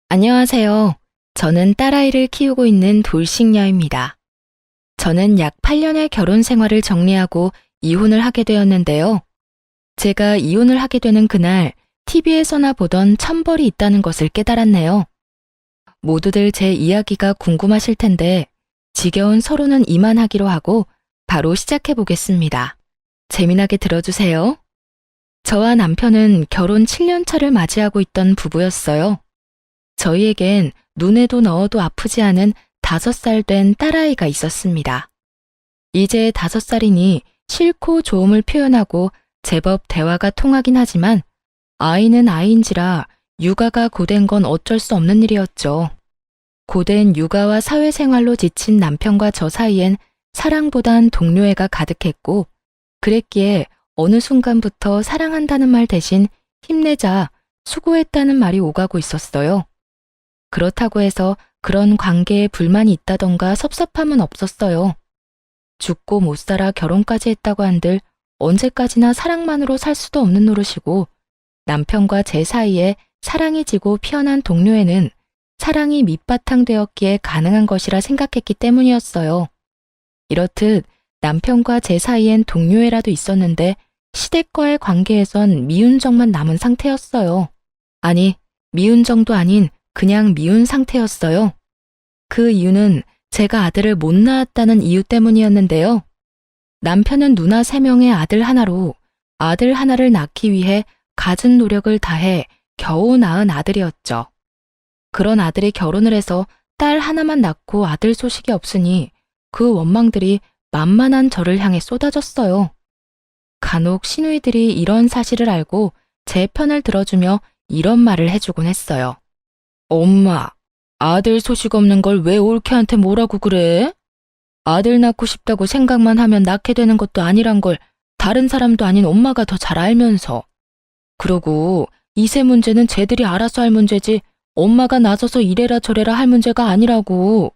안녕하세요. 저는 딸아이를 키우고 있는 돌싱녀입니다. 저는 약 8년의 결혼 생활을 정리하고 이혼을 하게 되었는데요. 제가 이혼을 하게 되는 그날 TV에서나 보던 천벌이 있다는 것을 깨달았네요. 모두들 제 이야기가 궁금하실 텐데 지겨운 서로는 이만하기로 하고 바로 시작해 보겠습니다. 재미나게 들어주세요. 저와 남편은 결혼 7년 차를 맞이하고 있던 부부였어요. 저희에겐 눈에도 넣어도 아프지 않은 5살 된 딸아이가 있었습니다. 이제 5살이니 싫고 좋음을 표현하고 제법 대화가 통하긴 하지만 아이는 아이인지라 육아가 고된 건 어쩔 수 없는 일이었죠. 고된 육아와 사회생활로 지친 남편과 저 사이엔 사랑보단 동료애가 가득했고 그랬기에 어느 순간부터 사랑한다는 말 대신 힘내자, 수고했다는 말이 오가고 있었어요. 그렇다고 해서 그런 관계에 불만이 있다던가 섭섭함은 없었어요. 죽고 못 살아 결혼까지 했다고 한들 언제까지나 사랑만으로 살 수도 없는 노릇이고 남편과 제 사이에 사랑이 지고 피어난 동료애는 사랑이 밑바탕 되었기에 가능한 것이라 생각했기 때문이었어요. 이렇듯 남편과 제 사이엔 동료애라도 있었는데 시댁과의 관계에선 미운 정만 남은 상태였어요. 아니, 미운 정도 아닌 그냥 미운 상태였어요. 그 이유는 제가 아들을 못 낳았다는 이유 때문이었는데요. 남편은 누나 3명의 아들 하나로 아들 하나를 낳기 위해 갖은 노력을 다해 겨우 낳은 아들이었죠. 그런 아들이 결혼을 해서 딸 하나만 낳고 아들 소식이 없으니 그 원망들이 만만한 저를 향해 쏟아졌어요. 간혹 시누이들이 이런 사실을 알고 제 편을 들어주며 이런 말을 해주곤 했어요. 엄마, 아들 소식 없는 걸 왜 올케한테 뭐라고 그래? 아들 낳고 싶다고 생각만 하면 낳게 되는 것도 아니란 걸 다른 사람도 아닌 엄마가 더 잘 알면서. 그러고 이세 문제는 쟤들이 알아서 할 문제지 엄마가 나서서 이래라 저래라 할 문제가 아니라고.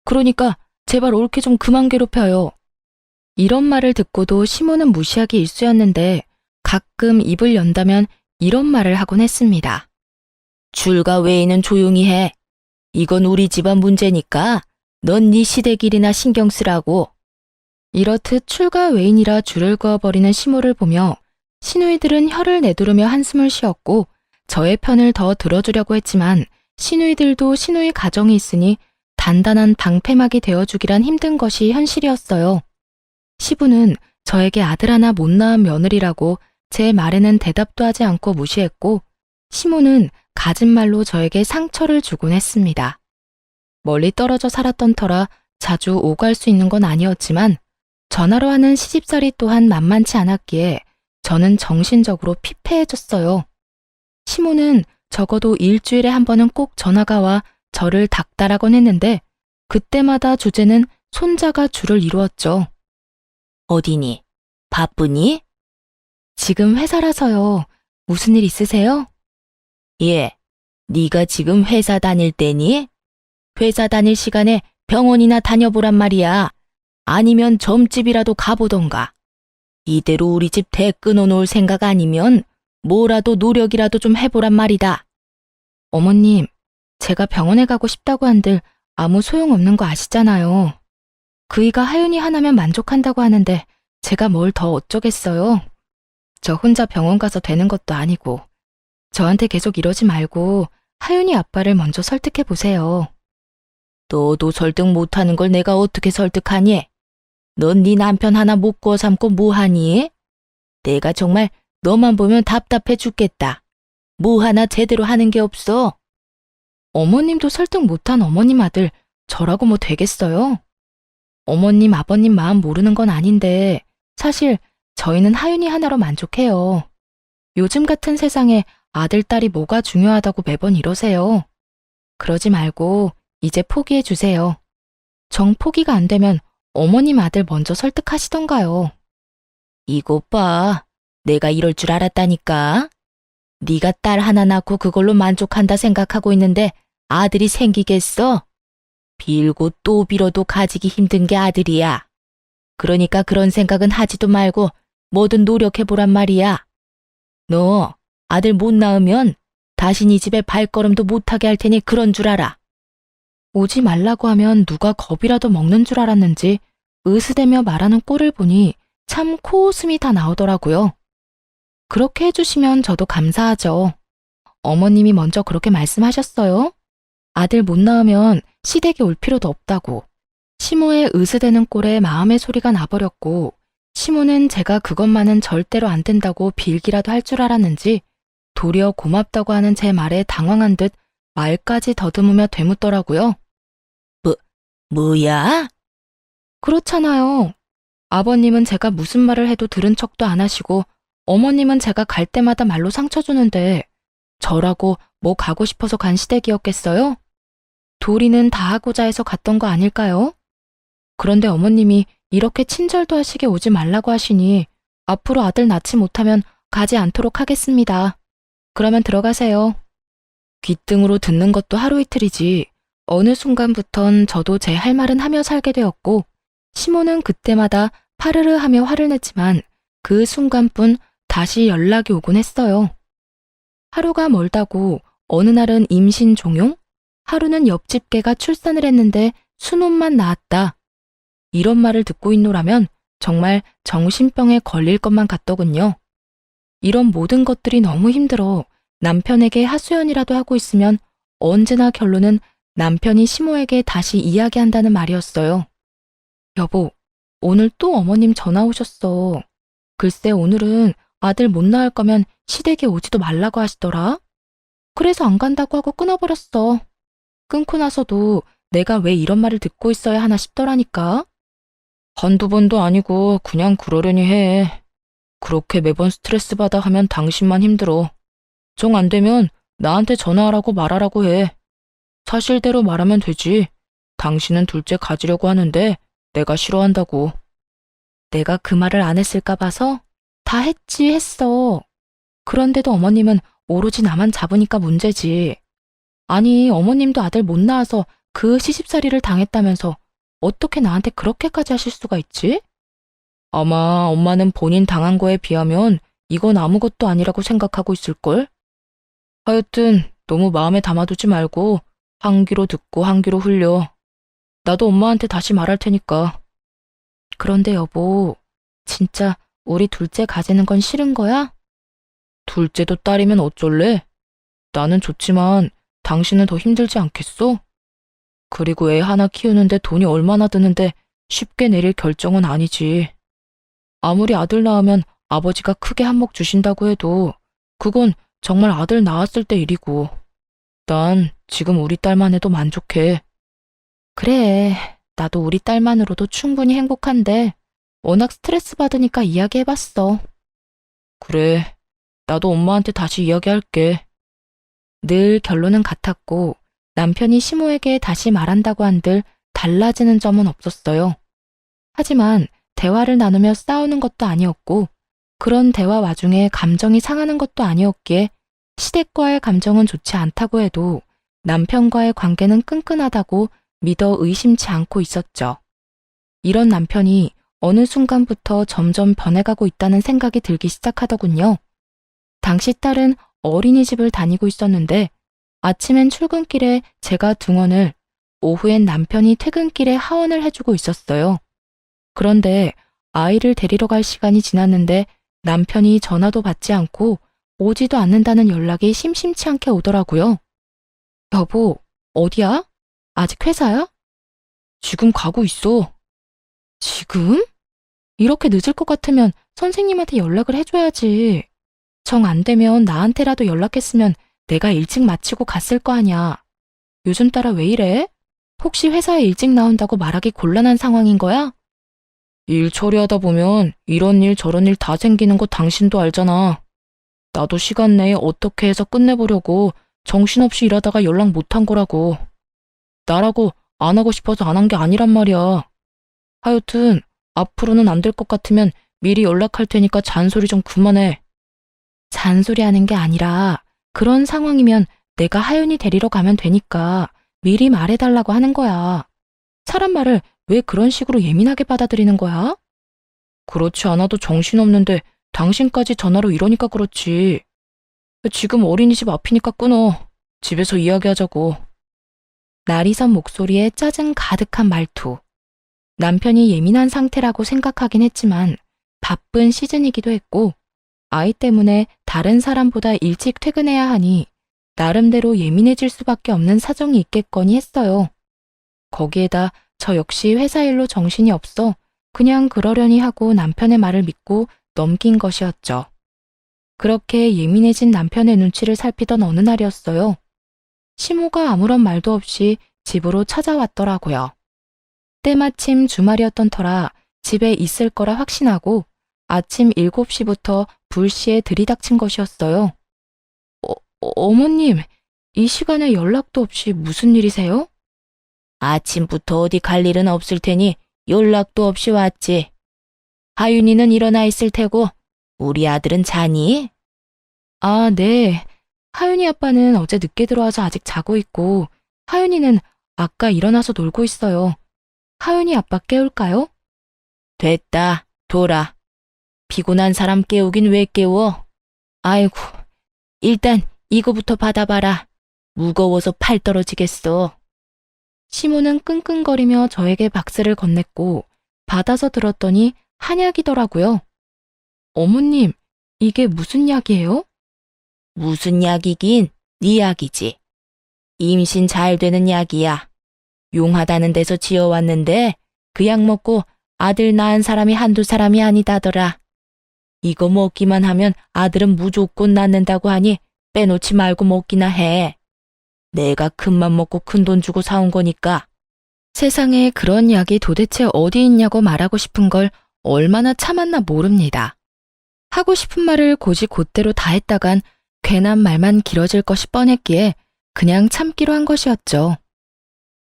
그러니까 제발 올케 좀 그만 괴롭혀요. 이런 말을 듣고도 시모는 무시하기 일쑤였는데 가끔 입을 연다면 이런 말을 하곤 했습니다. 줄과 외에는 조용히 해. 이건 우리 집안 문제니까 넌 네 시댁 일이나 신경 쓰라고. 이렇듯 출가 외인이라 줄을 그어버리는 시모를 보며 시누이들은 혀를 내두르며 한숨을 쉬었고 저의 편을 더 들어주려고 했지만 시누이들도 시누이 가정이 있으니 단단한 방패막이 되어주기란 힘든 것이 현실이었어요. 시부는 저에게 아들 하나 못 낳은 며느리라고 제 말에는 대답도 하지 않고 무시했고 시모는 갖은 말로 저에게 상처를 주곤 했습니다. 멀리 떨어져 살았던 터라 자주 오갈 수 있는 건 아니었지만 전화로 하는 시집살이 또한 만만치 않았기에 저는 정신적으로 피폐해졌어요. 시모는 적어도 일주일에 한 번은 꼭 전화가 와 저를 닥달하곤 했는데 그때마다 주제는 손자가 주를 이루었죠. 어디니? 바쁘니? 지금 회사라서요. 무슨 일 있으세요? 예, 네가 지금 회사 다닐 때니? 회사 다닐 시간에 병원이나 다녀보란 말이야. 아니면 점집이라도 가보던가. 이대로 우리 집 대 끊어놓을 생각 아니면 뭐라도 노력이라도 좀 해보란 말이다. 어머님, 제가 병원에 가고 싶다고 한들 아무 소용없는 거 아시잖아요. 그이가 하윤이 하나면 만족한다고 하는데 제가 뭘 더 어쩌겠어요. 저 혼자 병원 가서 되는 것도 아니고. 저한테 계속 이러지 말고 하윤이 아빠를 먼저 설득해 보세요. 너도 설득 못하는 걸 내가 어떻게 설득하니? 넌 네 남편 하나 못 구워 삼고 뭐하니? 내가 정말 너만 보면 답답해 죽겠다. 뭐 하나 제대로 하는 게 없어. 어머님도 설득 못한 어머님 아들 저라고 뭐 되겠어요? 어머님 아버님 마음 모르는 건 아닌데 사실 저희는 하윤이 하나로 만족해요. 요즘 같은 세상에 아들, 딸이 뭐가 중요하다고 매번 이러세요. 그러지 말고 이제 포기해 주세요. 정 포기가 안 되면 어머님 아들 먼저 설득하시던가요. 이것 봐. 내가 이럴 줄 알았다니까. 네가 딸 하나 낳고 그걸로 만족한다 생각하고 있는데 아들이 생기겠어? 빌고 또 빌어도 가지기 힘든 게 아들이야. 그러니까 그런 생각은 하지도 말고 뭐든 노력해보란 말이야. 너 아들 못 낳으면 다신 이 집에 발걸음도 못하게 할 테니 그런 줄 알아. 오지 말라고 하면 누가 겁이라도 먹는 줄 알았는지 으스대며 말하는 꼴을 보니 참 코웃음이 다 나오더라고요. 그렇게 해주시면 저도 감사하죠. 어머님이 먼저 그렇게 말씀하셨어요. 아들 못 낳으면 시댁에 올 필요도 없다고. 시모의 으스대는 꼴에 마음의 소리가 나버렸고, 시모는 제가 그것만은 절대로 안 된다고 빌기라도 할 줄 알았는지 도리어 고맙다고 하는 제 말에 당황한 듯 말까지 더듬으며 되묻더라고요. 뭐야? 그렇잖아요. 아버님은 제가 무슨 말을 해도 들은 척도 안 하시고, 어머님은 제가 갈 때마다 말로 상처 주는데 저라고 뭐 가고 싶어서 간 시댁이었겠어요? 도리는 다 하고자 해서 갔던 거 아닐까요? 그런데 어머님이 이렇게 친절도 하시게 오지 말라고 하시니 앞으로 아들 낳지 못하면 가지 않도록 하겠습니다. 그러면 들어가세요. 귓등으로 듣는 것도 하루 이틀이지 어느 순간부턴 저도 제 할 말은 하며 살게 되었고, 시모는 그때마다 파르르 하며 화를 냈지만 그 순간뿐 다시 연락이 오곤 했어요. 하루가 멀다고 어느 날은 임신 종용, 하루는 옆집 개가 출산을 했는데 순혼만 낳았다. 이런 말을 듣고 있노라면 정말 정신병에 걸릴 것만 같더군요. 이런 모든 것들이 너무 힘들어 남편에게 하소연이라도 하고 있으면 언제나 결론은 남편이 시모에게 다시 이야기한다는 말이었어요. 여보, 오늘 또 어머님 전화 오셨어. 글쎄 오늘은 아들 못 낳을 거면 시댁에 오지도 말라고 하시더라. 그래서 안 간다고 하고 끊어버렸어. 끊고 나서도 내가 왜 이런 말을 듣고 있어야 하나 싶더라니까. 한두 번도 아니고 그냥 그러려니 해. 그렇게 매번 스트레스 받아 하면 당신만 힘들어. 정 안 되면 나한테 전화하라고 말하라고 해. 사실대로 말하면 되지. 당신은 둘째 가지려고 하는데 내가 싫어한다고. 내가 그 말을 안 했을까 봐서? 다 했어. 그런데도 어머님은 오로지 나만 잡으니까 문제지. 아니, 어머님도 아들 못 낳아서 그 시집살이를 당했다면서 어떻게 나한테 그렇게까지 하실 수가 있지? 아마 엄마는 본인 당한 거에 비하면 이건 아무것도 아니라고 생각하고 있을걸? 하여튼 너무 마음에 담아두지 말고 한 귀로 듣고 한 귀로 흘려. 나도 엄마한테 다시 말할 테니까. 그런데 여보, 진짜 우리 둘째 가지는 건 싫은 거야? 둘째도 딸이면 어쩔래? 나는 좋지만 당신은 더 힘들지 않겠어? 그리고 애 하나 키우는데 돈이 얼마나 드는데 쉽게 내릴 결정은 아니지. 아무리 아들 낳으면 아버지가 크게 한몫 주신다고 해도 그건 정말 아들 낳았을 때 일이고, 난 지금 우리 딸만 해도 만족해. 그래, 나도 우리 딸만으로도 충분히 행복한데 워낙 스트레스 받으니까 이야기해봤어. 그래, 나도 엄마한테 다시 이야기할게. 늘 결론은 같았고 남편이 시모에게 다시 말한다고 한들 달라지는 점은 없었어요. 하지만 대화를 나누며 싸우는 것도 아니었고 그런 대화 와중에 감정이 상하는 것도 아니었기에 시댁과의 감정은 좋지 않다고 해도 남편과의 관계는 끈끈하다고 믿어 의심치 않고 있었죠. 이런 남편이 어느 순간부터 점점 변해가고 있다는 생각이 들기 시작하더군요. 당시 딸은 어린이집을 다니고 있었는데 아침엔 출근길에 제가 등원을, 오후엔 남편이 퇴근길에 하원을 해주고 있었어요. 그런데 아이를 데리러 갈 시간이 지났는데 남편이 전화도 받지 않고 오지도 않는다는 연락이 심심치 않게 오더라고요. 여보, 어디야? 아직 회사야? 지금 가고 있어. 지금? 이렇게 늦을 것 같으면 선생님한테 연락을 해줘야지. 정 안 되면 나한테라도 연락했으면 내가 일찍 마치고 갔을 거 아냐. 요즘 따라 왜 이래? 혹시 회사에 일찍 나온다고 말하기 곤란한 상황인 거야? 일 처리하다 보면 이런 일 저런 일 다 생기는 거 당신도 알잖아. 나도 시간 내에 어떻게 해서 끝내보려고 정신없이 일하다가 연락 못한 거라고. 나라고 안 하고 싶어서 안 한 게 아니란 말이야. 하여튼 앞으로는 안 될 것 같으면 미리 연락할 테니까 잔소리 좀 그만해. 잔소리하는 게 아니라 그런 상황이면 내가 하윤이 데리러 가면 되니까 미리 말해달라고 하는 거야. 사람 말을 왜 그런 식으로 예민하게 받아들이는 거야? 그렇지 않아도 정신없는데 당신까지 전화로 이러니까 그렇지. 지금 어린이집 앞이니까 끊어. 집에서 이야기하자고. 나리선 목소리에 짜증 가득한 말투. 남편이 예민한 상태라고 생각하긴 했지만 바쁜 시즌이기도 했고 아이 때문에 다른 사람보다 일찍 퇴근해야 하니 나름대로 예민해질 수밖에 없는 사정이 있겠거니 했어요. 거기에다 저 역시 회사 일로 정신이 없어 그냥 그러려니 하고 남편의 말을 믿고 넘긴 것이었죠. 그렇게 예민해진 남편의 눈치를 살피던 어느 날이었어요. 시모가 아무런 말도 없이 집으로 찾아왔더라고요. 때마침 주말이었던 터라 집에 있을 거라 확신하고 아침 7시부터 불시에 들이닥친 것이었어요. 어머님, 이 시간에 연락도 없이 무슨 일이세요? 아침부터 어디 갈 일은 없을 테니 연락도 없이 왔지. 하윤이는 일어나 있을 테고 우리 아들은 자니? 아, 네. 하윤이 아빠는 어제 늦게 들어와서 아직 자고 있고 하윤이는 아까 일어나서 놀고 있어요. 하윤이 아빠 깨울까요? 됐다, 돌아. 피곤한 사람 깨우긴 왜 깨워? 아이고, 일단 이거부터 받아봐라. 무거워서 팔 떨어지겠어. 시모는 끙끙거리며 저에게 박스를 건넸고 받아서 들었더니 한약이더라고요. 어머님, 이게 무슨 약이에요? 무슨 약이긴 네 약이지. 임신 잘 되는 약이야. 용하다는 데서 지어왔는데 그 약 먹고 아들 낳은 사람이 한두 사람이 아니다더라. 이거 먹기만 하면 아들은 무조건 낳는다고 하니 빼놓지 말고 먹기나 해. 내가 큰맘 먹고 큰돈 주고 사온 거니까. 세상에 그런 약이 도대체 어디 있냐고 말하고 싶은 걸 얼마나 참았나 모릅니다. 하고 싶은 말을 곧이곧대로 다 했다간 괜한 말만 길어질 것이 뻔했기에 그냥 참기로 한 것이었죠.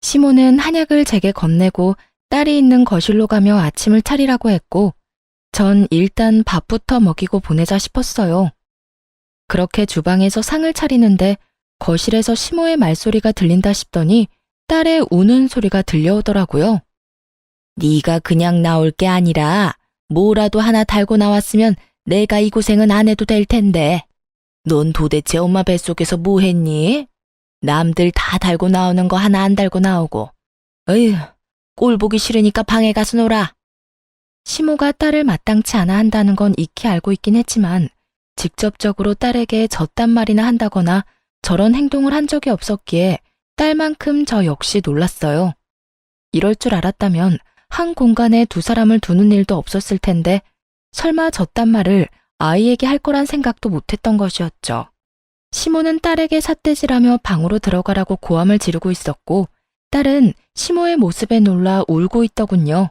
시모는 한약을 제게 건네고 딸이 있는 거실로 가며 아침을 차리라고 했고 전 일단 밥부터 먹이고 보내자 싶었어요. 그렇게 주방에서 상을 차리는데 거실에서 시모의 말소리가 들린다 싶더니 딸의 우는 소리가 들려오더라고요. 네가 그냥 나올 게 아니라 뭐라도 하나 달고 나왔으면 내가 이 고생은 안 해도 될 텐데. 넌 도대체 엄마 뱃속에서 뭐 했니? 남들 다 달고 나오는 거 하나 안 달고 나오고. 어휴, 꼴 보기 싫으니까 방에 가서 놀아. 시모가 딸을 마땅치 않아 한다는 건 익히 알고 있긴 했지만 직접적으로 딸에게 저딴 말이나 한다거나 저런 행동을 한 적이 없었기에 딸만큼 저 역시 놀랐어요. 이럴 줄 알았다면 한 공간에 두 사람을 두는 일도 없었을 텐데 설마 저딴 말을 아이에게 할 거란 생각도 못했던 것이었죠. 시모는 딸에게 삿대질하며 방으로 들어가라고 고함을 지르고 있었고 딸은 시모의 모습에 놀라 울고 있더군요.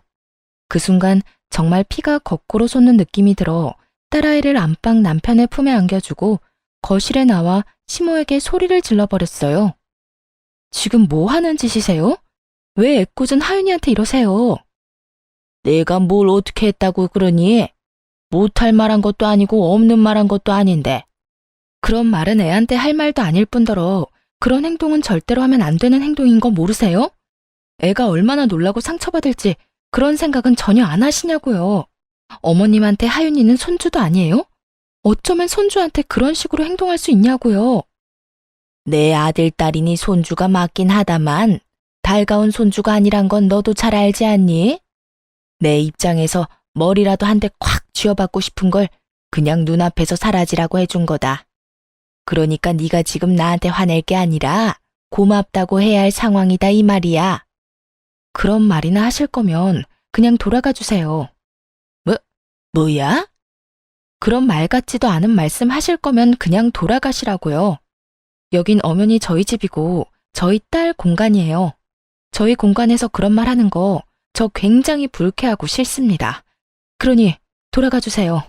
그 순간 정말 피가 거꾸로 솟는 느낌이 들어 딸아이를 안방 남편의 품에 안겨주고 거실에 나와 시모에게 소리를 질러버렸어요. 지금 뭐 하는 짓이세요? 왜 애꿎은 하윤이한테 이러세요? 내가 뭘 어떻게 했다고 그러니? 못할 말한 것도 아니고 없는 말한 것도 아닌데. 그런 말은 애한테 할 말도 아닐 뿐더러 그런 행동은 절대로 하면 안 되는 행동인 거 모르세요? 애가 얼마나 놀라고 상처받을지 그런 생각은 전혀 안 하시냐고요. 어머님한테 하윤이는 손주도 아니에요? 어쩌면 손주한테 그런 식으로 행동할 수 있냐고요. 내 아들, 딸이니 손주가 맞긴 하다만 달가운 손주가 아니란 건 너도 잘 알지 않니? 내 입장에서 머리라도 한 대 콱 쥐어받고 싶은 걸 그냥 눈앞에서 사라지라고 해준 거다. 그러니까 네가 지금 나한테 화낼 게 아니라 고맙다고 해야 할 상황이다 이 말이야. 그런 말이나 하실 거면 그냥 돌아가 주세요. 뭐야? 그런 말 같지도 않은 말씀 하실 거면 그냥 돌아가시라고요. 여긴 엄연히 저희 집이고 저희 딸 공간이에요. 저희 공간에서 그런 말 하는 거 저 굉장히 불쾌하고 싫습니다. 그러니 돌아가 주세요.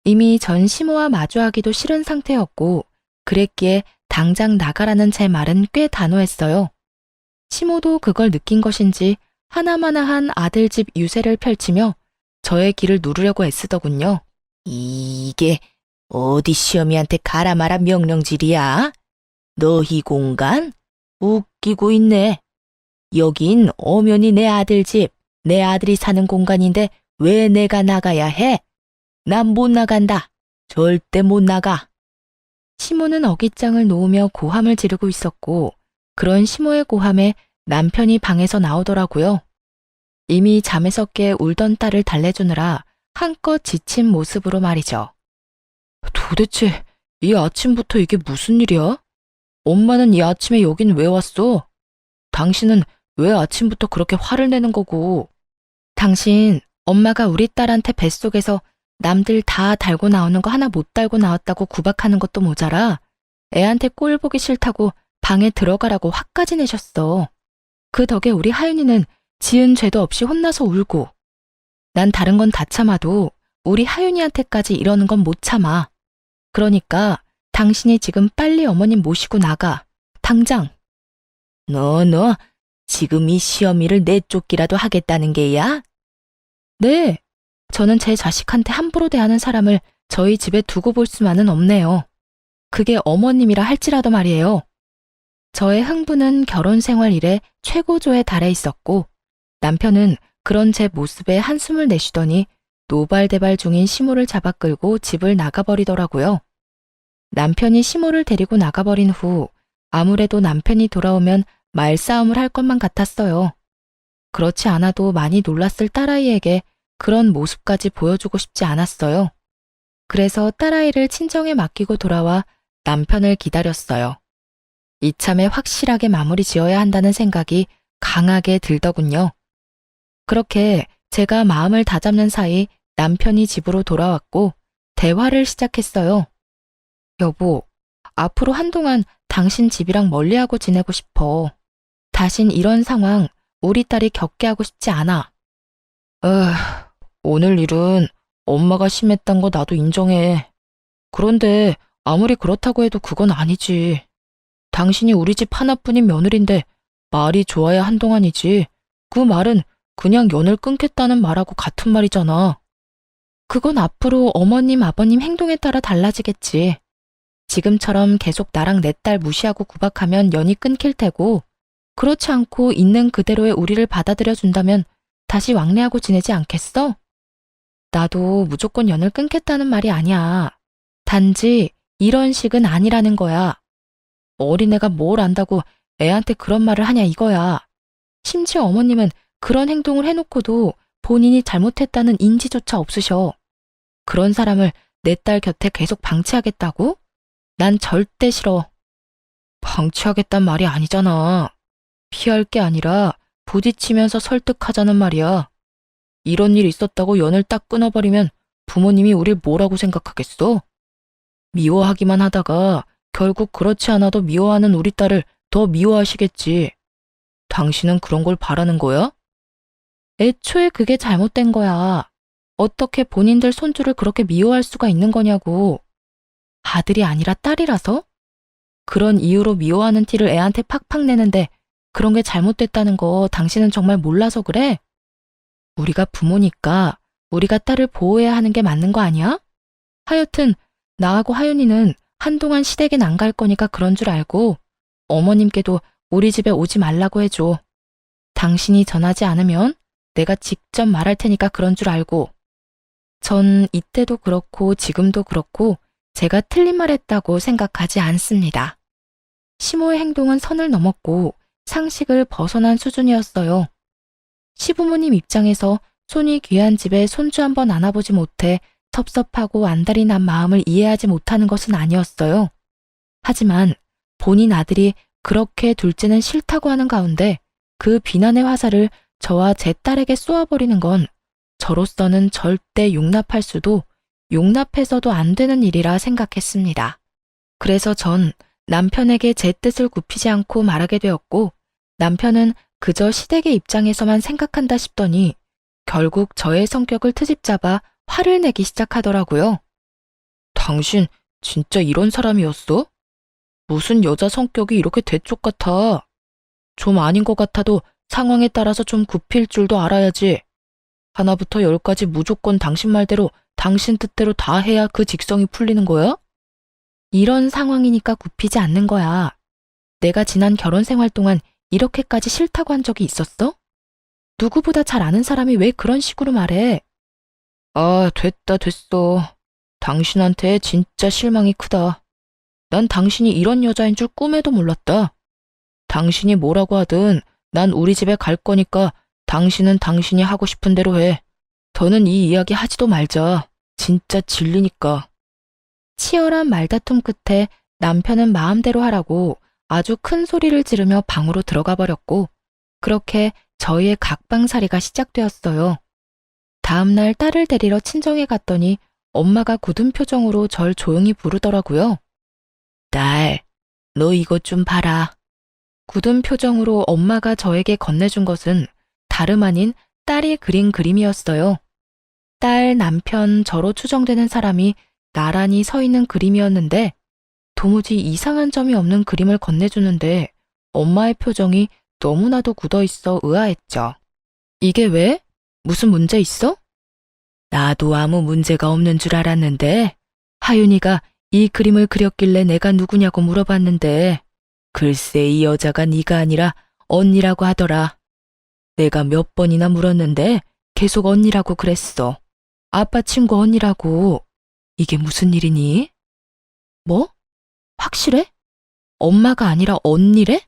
이미 전 시모와 마주하기도 싫은 상태였고 그랬기에 당장 나가라는 제 말은 꽤 단호했어요. 시모도 그걸 느낀 것인지 하나마나한 아들 집 유세를 펼치며 저의 길을 누르려고 애쓰더군요. 이게 어디 시어미한테 가라 마라 명령질이야? 너희 공간? 웃기고 있네. 여긴 엄연히 내 아들 집, 내 아들이 사는 공간인데 왜 내가 나가야 해? 난 못 나간다. 절대 못 나가. 시모는 어깃장을 놓으며 고함을 지르고 있었고, 그런 시모의 고함에 남편이 방에서 나오더라고요. 이미 잠에서 깨 울던 딸을 달래주느라 한껏 지친 모습으로 말이죠. 도대체 이 아침부터 이게 무슨 일이야? 엄마는 이 아침에 여긴 왜 왔어? 당신은 왜 아침부터 그렇게 화를 내는 거고? 당신, 엄마가 우리 딸한테 뱃속에서 남들 다 달고 나오는 거 하나 못 달고 나왔다고 구박하는 것도 모자라 애한테 꼴 보기 싫다고 방에 들어가라고 화까지 내셨어. 그 덕에 우리 하윤이는 지은 죄도 없이 혼나서 울고, 난 다른 건 다 참아도 우리 하윤이한테까지 이러는 건 못 참아. 그러니까 당신이 지금 빨리 어머님 모시고 나가. 당장. 너 지금 이 시어미를 내쫓기라도 하겠다는 게야? 네. 저는 제 자식한테 함부로 대하는 사람을 저희 집에 두고 볼 수만은 없네요. 그게 어머님이라 할지라도 말이에요. 저의 흥분은 결혼 생활 이래 최고조에 달해 있었고, 남편은 그런 제 모습에 한숨을 내쉬더니 노발대발 중인 시모를 잡아 끌고 집을 나가버리더라고요. 남편이 시모를 데리고 나가버린 후 아무래도 남편이 돌아오면 말싸움을 할 것만 같았어요. 그렇지 않아도 많이 놀랐을 딸아이에게 그런 모습까지 보여주고 싶지 않았어요. 그래서 딸아이를 친정에 맡기고 돌아와 남편을 기다렸어요. 이참에 확실하게 마무리 지어야 한다는 생각이 강하게 들더군요. 그렇게 제가 마음을 다잡는 사이 남편이 집으로 돌아왔고 대화를 시작했어요. 여보, 앞으로 한동안 당신 집이랑 멀리하고 지내고 싶어. 다신 이런 상황 우리 딸이 겪게 하고 싶지 않아. 오늘 일은 엄마가 심했단 거 나도 인정해. 그런데 아무리 그렇다고 해도 그건 아니지. 당신이 우리 집 하나뿐인 며느리인데 말이 좋아야 한동안이지. 그 말은 그냥 연을 끊겠다는 말하고 같은 말이잖아. 그건 앞으로 어머님, 아버님 행동에 따라 달라지겠지. 지금처럼 계속 나랑 내 딸 무시하고 구박하면 연이 끊길 테고, 그렇지 않고 있는 그대로의 우리를 받아들여 준다면 다시 왕래하고 지내지 않겠어? 나도 무조건 연을 끊겠다는 말이 아니야. 단지 이런 식은 아니라는 거야. 어린애가 뭘 안다고 애한테 그런 말을 하냐 이거야. 심지어 어머님은 그런 행동을 해놓고도 본인이 잘못했다는 인지조차 없으셔. 그런 사람을 내 딸 곁에 계속 방치하겠다고? 난 절대 싫어. 방치하겠단 말이 아니잖아. 피할 게 아니라 부딪히면서 설득하자는 말이야. 이런 일 있었다고 연을 딱 끊어버리면 부모님이 우릴 뭐라고 생각하겠어? 미워하기만 하다가 결국 그렇지 않아도 미워하는 우리 딸을 더 미워하시겠지. 당신은 그런 걸 바라는 거야? 애초에 그게 잘못된 거야. 어떻게 본인들 손주를 그렇게 미워할 수가 있는 거냐고. 아들이 아니라 딸이라서? 그런 이유로 미워하는 티를 애한테 팍팍 내는데 그런 게 잘못됐다는 거 당신은 정말 몰라서 그래? 우리가 부모니까 우리가 딸을 보호해야 하는 게 맞는 거 아니야? 하여튼 나하고 하윤이는 한동안 시댁엔 안 갈 거니까 그런 줄 알고 어머님께도 우리 집에 오지 말라고 해줘. 당신이 전하지 않으면 내가 직접 말할 테니까 그런 줄 알고. 전 이때도 그렇고 지금도 그렇고 제가 틀린 말 했다고 생각하지 않습니다. 시모의 행동은 선을 넘었고 상식을 벗어난 수준이었어요. 시부모님 입장에서 손이 귀한 집에 손주 한번 안아보지 못해 섭섭하고 안달이 난 마음을 이해하지 못하는 것은 아니었어요. 하지만 본인 아들이 그렇게 둘째는 싫다고 하는 가운데 그 비난의 화살을 저와 제 딸에게 쏘아버리는 건 저로서는 절대 용납할 수도 용납해서도 안 되는 일이라 생각했습니다. 그래서 전 남편에게 제 뜻을 굽히지 않고 말하게 되었고, 남편은 그저 시댁의 입장에서만 생각한다 싶더니 결국 저의 성격을 트집잡아 화를 내기 시작하더라고요. 당신 진짜 이런 사람이었어? 무슨 여자 성격이 이렇게 대쪽 같아? 좀 아닌 것 같아도 상황에 따라서 좀 굽힐 줄도 알아야지. 하나부터 열까지 무조건 당신 말대로 당신 뜻대로 다 해야 그 직성이 풀리는 거야? 이런 상황이니까 굽히지 않는 거야. 내가 지난 결혼 생활 동안 이렇게까지 싫다고 한 적이 있었어? 누구보다 잘 아는 사람이 왜 그런 식으로 말해? 됐어. 당신한테 진짜 실망이 크다. 난 당신이 이런 여자인 줄 꿈에도 몰랐다. 당신이 뭐라고 하든 난 우리 집에 갈 거니까 당신은 당신이 하고 싶은 대로 해. 더는 이 이야기 하지도 말자. 진짜 질리니까. 치열한 말다툼 끝에 남편은 마음대로 하라고 아주 큰 소리를 지르며 방으로 들어가 버렸고, 그렇게 저희의 각방살이가 시작되었어요. 다음날 딸을 데리러 친정에 갔더니 엄마가 굳은 표정으로 절 조용히 부르더라고요. 딸, 너 이것 좀 봐라. 굳은 표정으로 엄마가 저에게 건네준 것은 다름 아닌 딸이 그린 그림이었어요. 딸, 남편, 저로 추정되는 사람이 나란히 서 있는 그림이었는데 도무지 이상한 점이 없는 그림을 건네주는데 엄마의 표정이 너무나도 굳어있어 의아했죠. 이게 왜? 무슨 문제 있어? 나도 아무 문제가 없는 줄 알았는데 하윤이가 이 그림을 그렸길래 내가 누구냐고 물어봤는데 글쎄 이 여자가 네가 아니라 언니라고 하더라. 내가 몇 번이나 물었는데 계속 언니라고 그랬어. 아빠 친구 언니라고. 이게 무슨 일이니? 뭐? 확실해? 엄마가 아니라 언니래?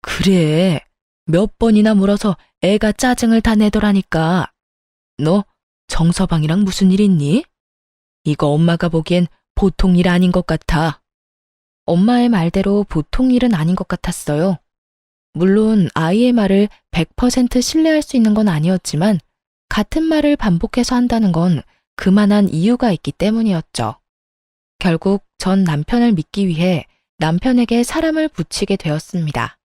그래. 몇 번이나 물어서 애가 짜증을 다 내더라니까. 너 정서방이랑 무슨 일 있니? 이거 엄마가 보기엔 보통 일 아닌 것 같아. 엄마의 말대로 보통 일은 아닌 것 같았어요. 물론 아이의 말을 100% 신뢰할 수 있는 건 아니었지만 같은 말을 반복해서 한다는 건 그만한 이유가 있기 때문이었죠. 결국 전 남편을 믿기 위해 남편에게 사람을 붙이게 되었습니다.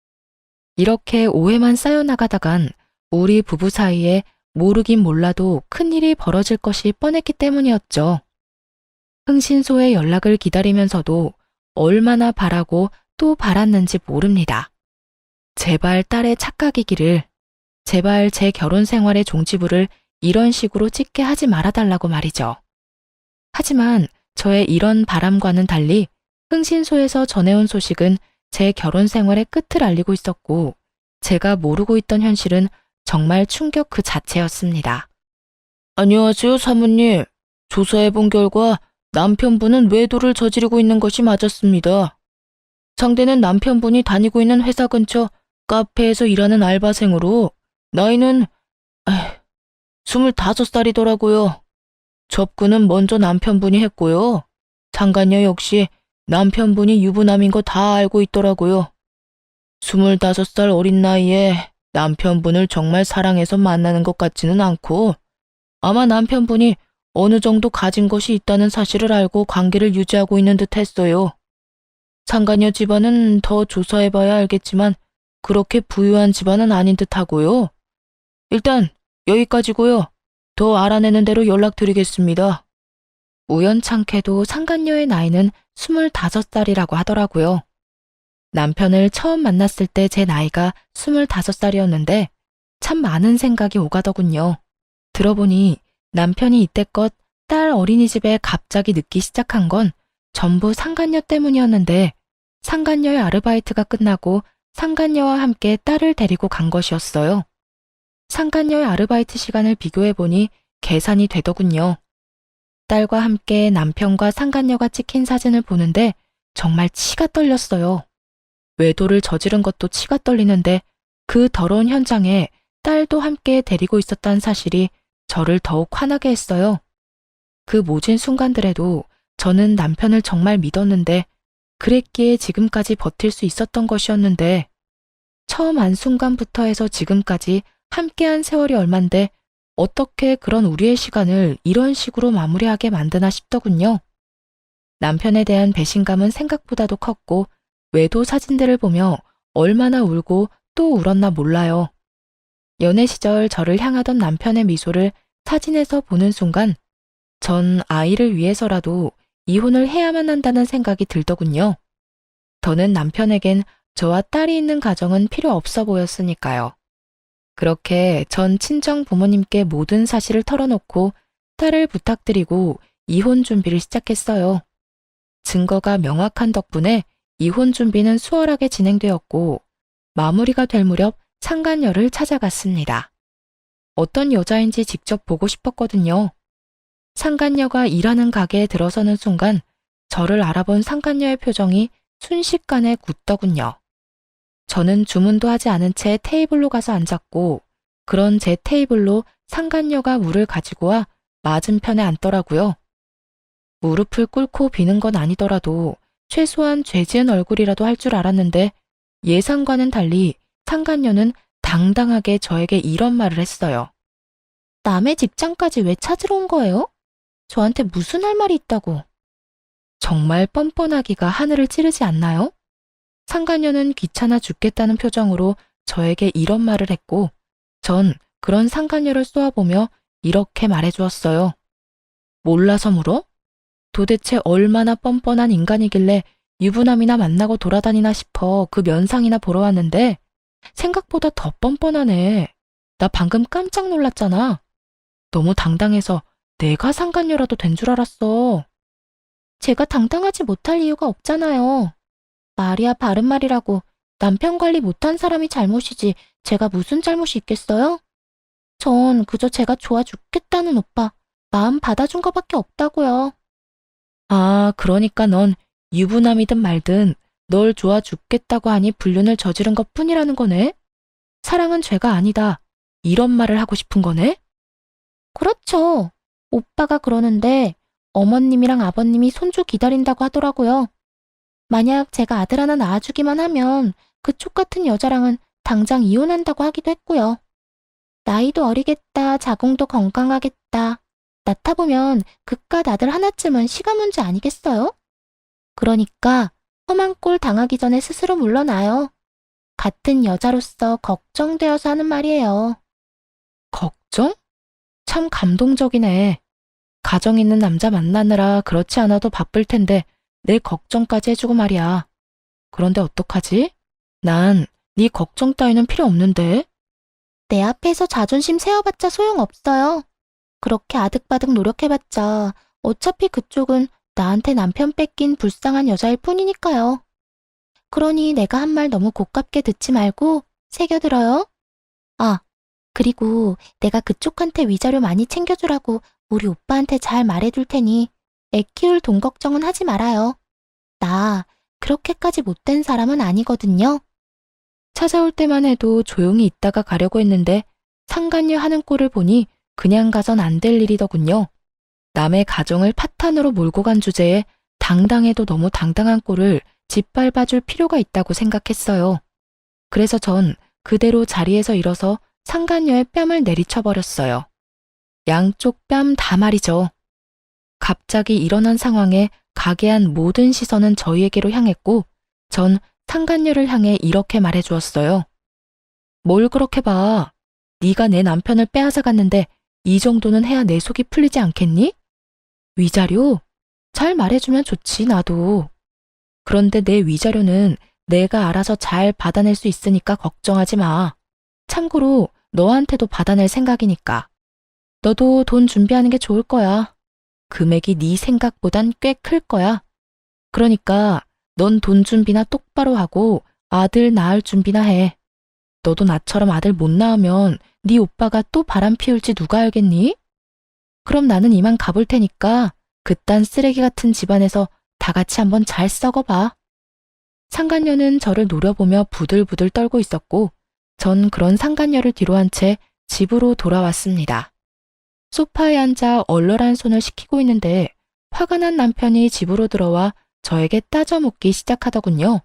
이렇게 오해만 쌓여나가다간 우리 부부 사이에 모르긴 몰라도 큰일이 벌어질 것이 뻔했기 때문이었죠. 흥신소의 연락을 기다리면서도 얼마나 바라고 또 바랐는지 모릅니다. 제발 딸의 착각이기를, 제발 제 결혼 생활의 종지부를 이런 식으로 찍게 하지 말아달라고 말이죠. 하지만 저의 이런 바람과는 달리 흥신소에서 전해온 소식은 제 결혼 생활의 끝을 알리고 있었고 제가 모르고 있던 현실은 정말 충격 그 자체였습니다. 안녕하세요, 사모님. 조사해본 결과 남편분은 외도를 저지르고 있는 것이 맞았습니다. 상대는 남편분이 다니고 있는 회사 근처 카페에서 일하는 알바생으로 나이는 25살이더라고요. 접근은 먼저 남편분이 했고요. 상간녀 역시 남편분이 유부남인 거 다 알고 있더라고요. 25살 어린 나이에 남편분을 정말 사랑해서 만나는 것 같지는 않고 아마 남편분이 어느 정도 가진 것이 있다는 사실을 알고 관계를 유지하고 있는 듯 했어요. 상간녀 집안은 더 조사해봐야 알겠지만 그렇게 부유한 집안은 아닌 듯 하고요. 일단 여기까지고요. 더 알아내는 대로 연락드리겠습니다. 우연찮게도 상간녀의 나이는 25살이라고 하더라고요. 남편을 처음 만났을 때 제 나이가 25살이었는데 참 많은 생각이 오가더군요. 들어보니 남편이 이때껏 딸 어린이집에 갑자기 늦기 시작한 건 전부 상간녀 때문이었는데 상간녀의 아르바이트가 끝나고 상간녀와 함께 딸을 데리고 간 것이었어요. 상간녀의 아르바이트 시간을 비교해보니 계산이 되더군요. 딸과 함께 남편과 상간녀가 찍힌 사진을 보는데 정말 치가 떨렸어요. 외도를 저지른 것도 치가 떨리는데 그 더러운 현장에 딸도 함께 데리고 있었다는 사실이 저를 더욱 화나게 했어요. 그 모진 순간들에도 저는 남편을 정말 믿었는데 그랬기에 지금까지 버틸 수 있었던 것이었는데 처음 안 순간부터 해서 지금까지 함께한 세월이 얼만데 어떻게 그런 우리의 시간을 이런 식으로 마무리하게 만드나 싶더군요. 남편에 대한 배신감은 생각보다도 컸고 외도 사진들을 보며 얼마나 울고 또 울었나 몰라요. 연애 시절 저를 향하던 남편의 미소를 사진에서 보는 순간 전 아이를 위해서라도 이혼을 해야만 한다는 생각이 들더군요. 더는 남편에겐 저와 딸이 있는 가정은 필요 없어 보였으니까요. 그렇게 전 친정 부모님께 모든 사실을 털어놓고 딸을 부탁드리고 이혼 준비를 시작했어요. 증거가 명확한 덕분에 이혼 준비는 수월하게 진행되었고 마무리가 될 무렵 상간녀를 찾아갔습니다. 어떤 여자인지 직접 보고 싶었거든요. 상간녀가 일하는 가게에 들어서는 순간 저를 알아본 상간녀의 표정이 순식간에 굳더군요. 저는 주문도 하지 않은 채 테이블로 가서 앉았고, 그런 제 테이블로 상간녀가 물을 가지고 와 맞은편에 앉더라고요. 무릎을 꿇고 비는 건 아니더라도 최소한 죄 지은 얼굴이라도 할 줄 알았는데 예상과는 달리 상간녀는 당당하게 저에게 이런 말을 했어요. 남의 직장까지 왜 찾으러 온 거예요? 저한테 무슨 할 말이 있다고. 정말 뻔뻔하기가 하늘을 찌르지 않나요? 상간녀는 귀찮아 죽겠다는 표정으로 저에게 이런 말을 했고, 전 그런 상간녀를 쏘아보며 이렇게 말해주었어요. 몰라서 물어? 도대체 얼마나 뻔뻔한 인간이길래 유부남이나 만나고 돌아다니나 싶어 그 면상이나 보러 왔는데 생각보다 더 뻔뻔하네. 나 방금 깜짝 놀랐잖아. 너무 당당해서 내가 상간녀라도 된 줄 알았어. 제가 당당하지 못할 이유가 없잖아요. 말이야 바른 말이라고 남편 관리 못한 사람이 잘못이지 제가 무슨 잘못이 있겠어요? 전 그저 제가 좋아 죽겠다는 오빠 마음 받아준 거밖에 없다고요. 아, 그러니까 넌 유부남이든 말든 널 좋아 죽겠다고 하니 불륜을 저지른 것뿐이라는 거네? 사랑은 죄가 아니다. 이런 말을 하고 싶은 거네? 그렇죠. 오빠가 그러는데 어머님이랑 아버님이 손주 기다린다고 하더라고요. 만약 제가 아들 하나 낳아주기만 하면 그쪽 같은 여자랑은 당장 이혼한다고 하기도 했고요. 나이도 어리겠다, 자궁도 건강하겠다. 낳다 보면 그깟 아들 하나쯤은 시간 문제 아니겠어요? 그러니까 험한 꼴 당하기 전에 스스로 물러나요. 같은 여자로서 걱정되어서 하는 말이에요. 걱정? 참 감동적이네. 가정 있는 남자 만나느라 그렇지 않아도 바쁠 텐데 내 걱정까지 해주고 말이야. 그런데 어떡하지? 난 네 걱정 따위는 필요 없는데. 내 앞에서 자존심 세워봤자 소용없어요. 그렇게 아득바득 노력해봤자 어차피 그쪽은 나한테 남편 뺏긴 불쌍한 여자일 뿐이니까요. 그러니 내가 한 말 너무 고깝게 듣지 말고 새겨들어요. 아, 그리고 내가 그쪽한테 위자료 많이 챙겨주라고 우리 오빠한테 잘 말해둘 테니 애 키울 돈 걱정은 하지 말아요. 나 그렇게까지 못된 사람은 아니거든요. 찾아올 때만 해도 조용히 있다가 가려고 했는데 상간녀 하는 꼴을 보니 그냥 가선 안 될 일이더군요. 남의 가정을 파탄으로 몰고 간 주제에 당당해도 너무 당당한 꼴을 짓밟아줄 필요가 있다고 생각했어요. 그래서 전 그대로 자리에서 일어서 상간녀의 뺨을 내리쳐버렸어요. 양쪽 뺨 다 말이죠. 갑자기 일어난 상황에 가게 한 모든 시선은 저희에게로 향했고 전 상간녀를 향해 이렇게 말해주었어요. 뭘 그렇게 봐. 네가 내 남편을 빼앗아 갔는데 이 정도는 해야 내 속이 풀리지 않겠니? 위자료? 잘 말해주면 좋지, 나도. 그런데 내 위자료는 내가 알아서 잘 받아낼 수 있으니까 걱정하지 마. 참고로 너한테도 받아낼 생각이니까. 너도 돈 준비하는 게 좋을 거야. 금액이 네 생각보단 꽤 클 거야. 그러니까 넌 돈 준비나 똑바로 하고 아들 낳을 준비나 해. 너도 나처럼 아들 못 낳으면 네 오빠가 또 바람 피울지 누가 알겠니? 그럼 나는 이만 가볼 테니까 그딴 쓰레기 같은 집안에서 다 같이 한번 잘 썩어봐. 상간녀는 저를 노려보며 부들부들 떨고 있었고 전 그런 상간녀를 뒤로 한 채 집으로 돌아왔습니다. 소파에 앉아 얼얼한 손을 식히고 있는데 화가 난 남편이 집으로 들어와 저에게 따져묻기 시작하더군요.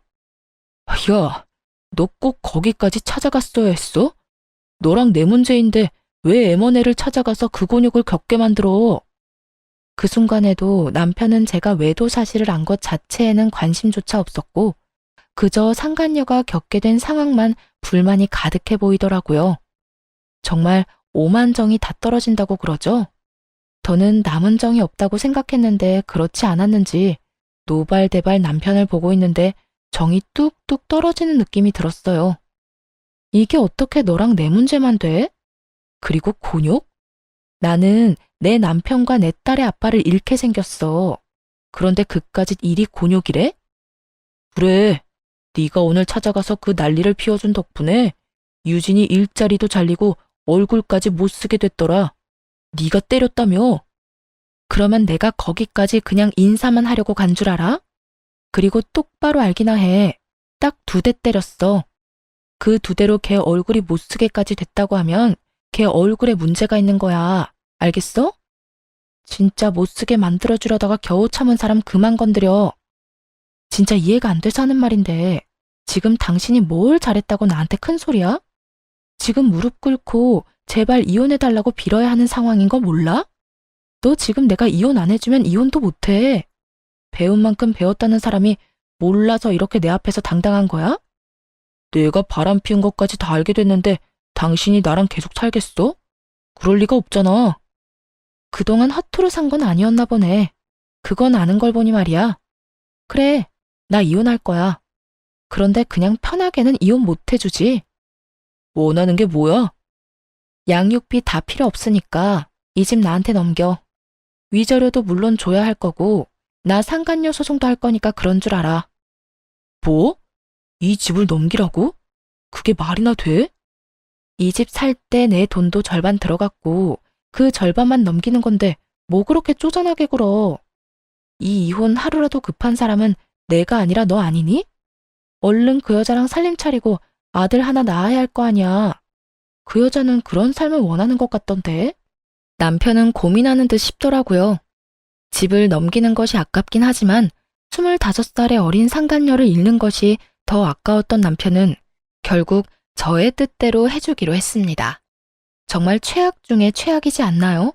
야, 너 꼭 거기까지 찾아갔어야 했어? 너랑 내 문제인데 왜 M&A를 찾아가서 그 곤욕을 겪게 만들어? 그 순간에도 남편은 제가 외도 사실을 안 것 자체에는 관심조차 없었고 그저 상간녀가 겪게 된 상황만 불만이 가득해 보이더라고요. 정말 오만정이 다 떨어진다고 그러죠? 저는 남은 정이 없다고 생각했는데 그렇지 않았는지 노발대발 남편을 보고 있는데 정이 뚝뚝 떨어지는 느낌이 들었어요. 이게 어떻게 너랑 내 문제만 돼? 그리고 곤욕? 나는 내 남편과 내 딸의 아빠를 잃게 생겼어. 그런데 그까짓 일이 곤욕이래? 그래, 네가 오늘 찾아가서 그 난리를 피워준 덕분에 유진이 일자리도 잘리고 얼굴까지 못 쓰게 됐더라. 네가 때렸다며? 그러면 내가 거기까지 그냥 인사만 하려고 간 줄 알아? 그리고 똑바로 알기나 해. 딱 2대 때렸어. 그 2대로 걔 얼굴이 못쓰게까지 됐다고 하면 걔 얼굴에 문제가 있는 거야. 알겠어? 진짜 못쓰게 만들어주려다가 겨우 참은 사람 그만 건드려. 진짜 이해가 안 돼서 하는 말인데 지금 당신이 뭘 잘했다고 나한테 큰 소리야? 지금 무릎 꿇고 제발 이혼해달라고 빌어야 하는 상황인 거 몰라? 너 지금 내가 이혼 안 해주면 이혼도 못해. 배운 만큼 배웠다는 사람이 몰라서 이렇게 내 앞에서 당당한 거야? 내가 바람 피운 것까지 다 알게 됐는데 당신이 나랑 계속 살겠어? 그럴 리가 없잖아. 그동안 허투루 산 건 아니었나 보네. 그건 아는 걸 보니 말이야. 그래, 나 이혼할 거야. 그런데 그냥 편하게는 이혼 못 해주지. 원하는 게 뭐야? 양육비 다 필요 없으니까 이 집 나한테 넘겨. 위자료도 물론 줘야 할 거고 나 상간녀 소송도 할 거니까 그런 줄 알아. 뭐? 이 집을 넘기라고? 그게 말이나 돼? 이 집 살 때 내 돈도 절반 들어갔고 그 절반만 넘기는 건데 뭐 그렇게 쪼잔하게 굴어. 이 이혼 하루라도 급한 사람은 내가 아니라 너 아니니? 얼른 그 여자랑 살림 차리고 아들 하나 낳아야 할 거 아니야. 그 여자는 그런 삶을 원하는 것 같던데. 남편은 고민하는 듯 싶더라고요. 집을 넘기는 것이 아깝긴 하지만 25살의 어린 상간녀를 잃는 것이 더 아까웠던 남편은 결국 저의 뜻대로 해주기로 했습니다. 정말 최악 중에 최악이지 않나요?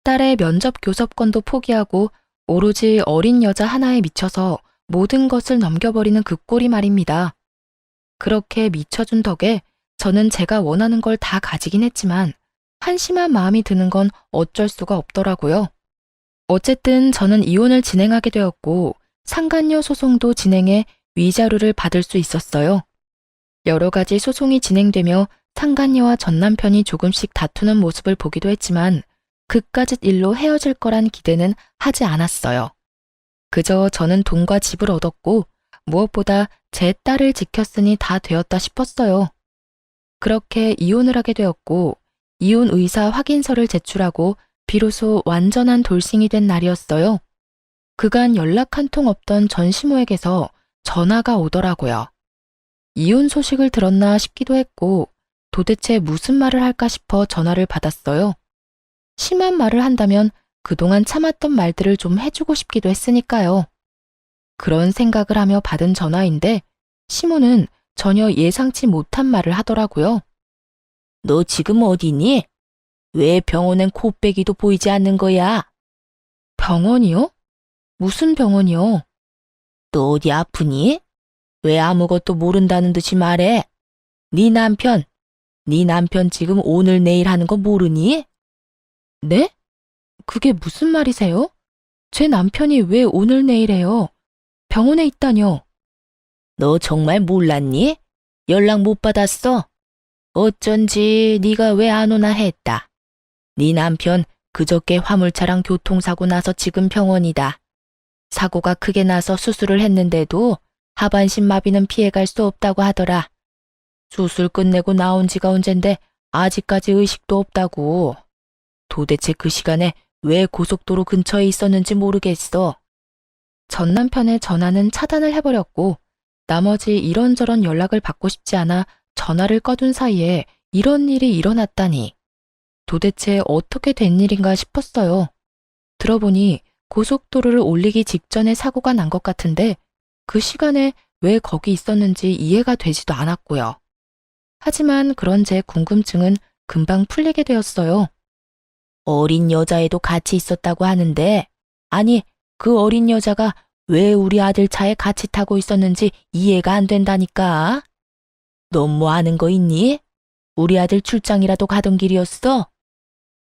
딸의 면접 교섭권도 포기하고 오로지 어린 여자 하나에 미쳐서 모든 것을 넘겨버리는 그 꼴이 말입니다. 그렇게 미쳐준 덕에 저는 제가 원하는 걸 다 가지긴 했지만 한심한 마음이 드는 건 어쩔 수가 없더라고요. 어쨌든 저는 이혼을 진행하게 되었고 상간녀 소송도 진행해 위자료를 받을 수 있었어요. 여러 가지 소송이 진행되며 상간녀와 전 남편이 조금씩 다투는 모습을 보기도 했지만 그까짓 일로 헤어질 거란 기대는 하지 않았어요. 그저 저는 돈과 집을 얻었고 무엇보다 제 딸을 지켰으니 다 되었다 싶었어요. 그렇게 이혼을 하게 되었고 이혼 의사 확인서를 제출하고 비로소 완전한 돌싱이 된 날이었어요. 그간 연락 한 통 없던 전 시모에게서 전화가 오더라고요. 이혼 소식을 들었나 싶기도 했고 도대체 무슨 말을 할까 싶어 전화를 받았어요. 심한 말을 한다면 그동안 참았던 말들을 좀 해주고 싶기도 했으니까요. 그런 생각을 하며 받은 전화인데 시모는 전혀 예상치 못한 말을 하더라고요. 너 지금 어디니? 왜 병원엔 코빼기도 보이지 않는 거야? 병원이요? 무슨 병원이요? 너 어디 아프니? 왜 아무것도 모른다는 듯이 말해? 네 남편 지금 오늘 내일 하는 거 모르니? 네? 그게 무슨 말이세요? 제 남편이 왜 오늘 내일 해요? 병원에 있다뇨? 너 정말 몰랐니? 연락 못 받았어? 어쩐지 네가 왜 안 오나 했다. 네 남편 그저께 화물차랑 교통사고 나서 지금 병원이다. 사고가 크게 나서 수술을 했는데도 하반신 마비는 피해갈 수 없다고 하더라. 수술 끝내고 나온 지가 언젠데 아직까지 의식도 없다고. 도대체 그 시간에 왜 고속도로 근처에 있었는지 모르겠어. 전 남편의 전화는 차단을 해버렸고 나머지 이런저런 연락을 받고 싶지 않아 전화를 꺼둔 사이에 이런 일이 일어났다니. 도대체 어떻게 된 일인가 싶었어요. 들어보니 고속도로를 올리기 직전에 사고가 난 것 같은데 그 시간에 왜 거기 있었는지 이해가 되지도 않았고요. 하지만 그런 제 궁금증은 금방 풀리게 되었어요. 어린 여자애도 같이 있었다고 하는데 아니 그 어린 여자가 왜 우리 아들 차에 같이 타고 있었는지 이해가 안 된다니까. 넌 뭐 아는 거 있니? 우리 아들 출장이라도 가던 길이었어?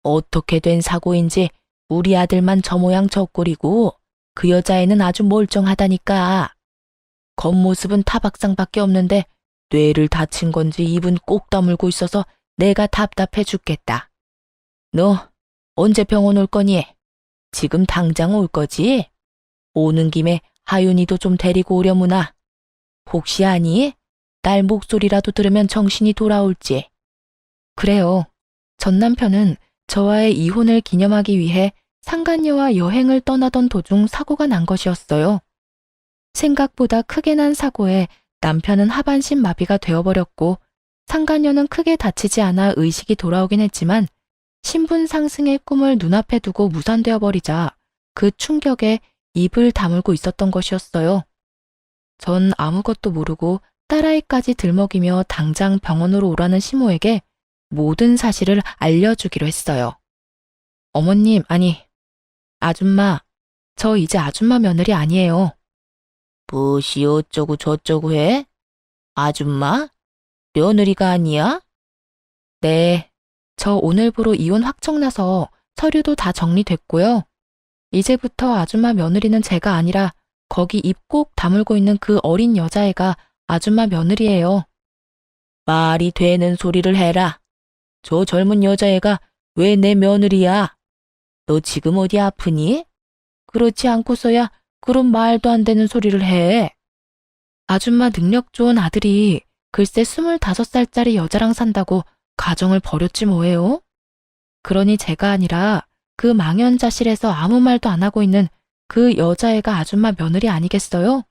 어떻게 된 사고인지 우리 아들만 저 모양 저 꼴이고 그 여자애는 아주 멀쩡하다니까. 겉모습은 타박상밖에 없는데 뇌를 다친 건지 입은 꼭 다물고 있어서 내가 답답해 죽겠다. 너 언제 병원 올 거니? 지금 당장 올 거지? 오는 김에 하윤이도 좀 데리고 오려무나. 혹시 아니? 딸 목소리라도 들으면 정신이 돌아올지. 그래요. 전 남편은 저와의 이혼을 기념하기 위해 상간녀와 여행을 떠나던 도중 사고가 난 것이었어요. 생각보다 크게 난 사고에 남편은 하반신 마비가 되어버렸고 상간녀는 크게 다치지 않아 의식이 돌아오긴 했지만 신분 상승의 꿈을 눈앞에 두고 무산되어 버리자 그 충격에 입을 다물고 있었던 것이었어요. 전 아무것도 모르고 딸아이까지 들먹이며 당장 병원으로 오라는 시모에게 모든 사실을 알려주기로 했어요. 어머님, 아니, 아줌마, 저 이제 아줌마 며느리 아니에요. 무엇이 어쩌고 저쩌고 해? 아줌마? 며느리가 아니야? 네, 저 오늘부로 이혼 확정나서 서류도 다 정리됐고요. 이제부터 아줌마 며느리는 제가 아니라 거기 입 꼭 다물고 있는 그 어린 여자애가 아줌마 며느리예요. 말이 되는 소리를 해라. 저 젊은 여자애가 왜 내 며느리야? 너 지금 어디 아프니? 그렇지 않고서야 그런 말도 안 되는 소리를 해. 아줌마 능력 좋은 아들이 글쎄 25살짜리 여자랑 산다고 가정을 버렸지 뭐예요? 그러니 제가 아니라 그 망연자실에서 아무 말도 안 하고 있는 그 여자애가 아줌마 며느리 아니겠어요?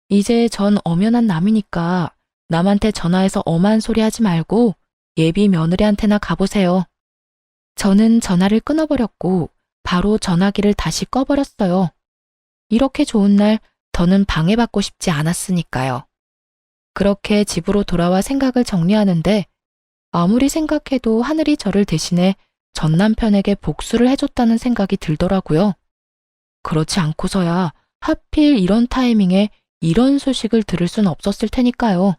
이제 전 엄연한 남이니까 남한테 전화해서 엄한 소리 하지 말고 예비 며느리한테나 가보세요. 저는 전화를 끊어버렸고 바로 전화기를 다시 꺼버렸어요. 이렇게 좋은 날 더는 방해받고 싶지 않았으니까요. 그렇게 집으로 돌아와 생각을 정리하는데 아무리 생각해도 하늘이 저를 대신해 전 남편에게 복수를 해줬다는 생각이 들더라고요. 그렇지 않고서야 하필 이런 타이밍에 이런 소식을 들을 순 없었을 테니까요.